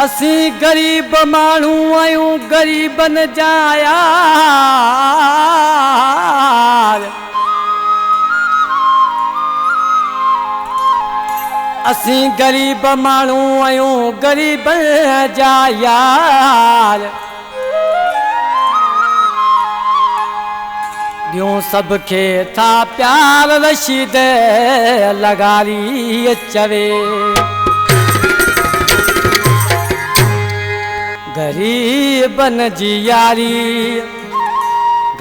असी गरीब मानू आयूं गरीबन जा यार। असी गरीब मानू आयूं गरीबन जा यार। ॾियूं सब खे था प्यार रशीद लगारी चवे। गरीबन जी यारी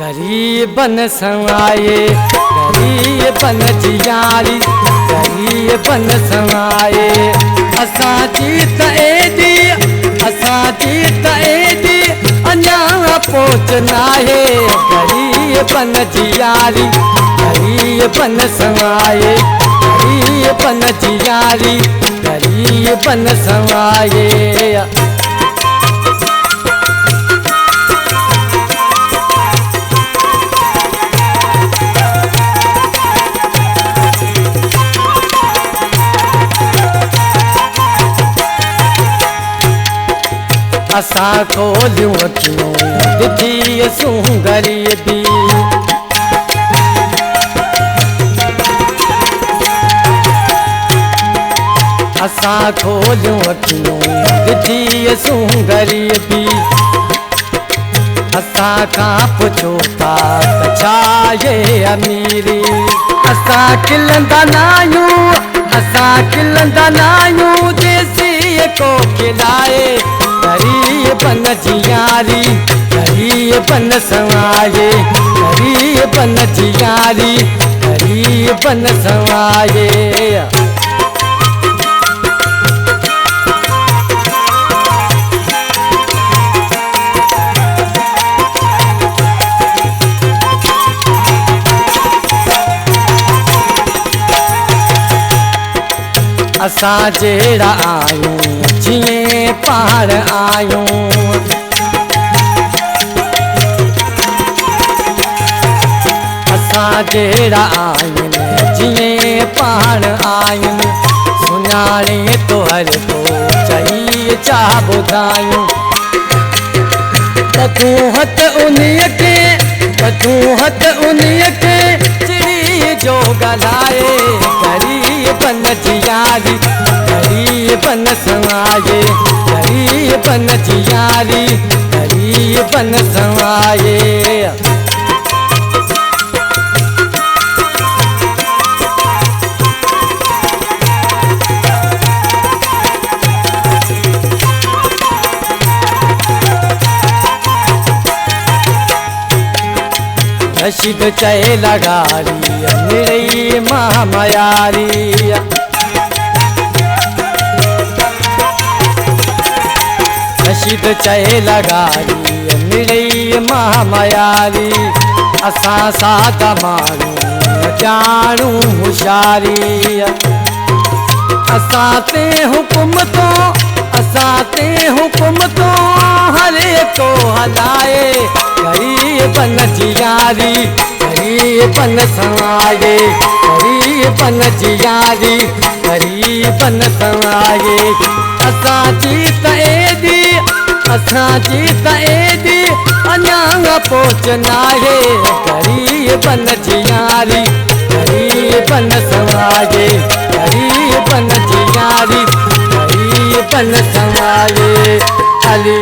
गरीबन समाए। गरीबन जी यारी गरीबन समाए। असांजी त एडी अञा पहुच नाहे। गरीबन जी यारी गरीबन समाए। गरीबन जी यारी गरीबन समाए। असा खोलियूं अखियूं ॾिठी असूं गरीबी। असा खोलियूं अखियूं ॾिठी असूं गरीबी। असा खां पुछो था त छा ये अमीरी। असा खिलंदा नायूं देसी को खिलाए। गरीबन जी यारी गरीबन समाए। गरीबन जी यारी गरीबन समाए। असा जेड़ा आयूं जिए पार आयूं। असा जेड़ा आयूं जिए पार आयूं। सुञाणे तो हर को चई चा ॿुधायूं। तूं हथ उन्हीअ खे चिड़ी जो ॻाल्हाए। गरीबन जी यारी गरीबन समाए। गरीबन जी यारी गरीबन समाए। रशीद चए लगारी निड़ई महामयारी। रशीद चए लगारी निड़ई महामयारी। असा सादा मानू जानू होशियारी। असा ते हुकुम तो हर को हलाए। गरीबन जी यारी गरीबन समाए। गरीबन जी यारी गरीबन समाए। असांजी त एडी अञा पहुच नाहे। गरीबन जी यारी गरीबन समाए। गरीबन जी यारी गरीबन समाए। अली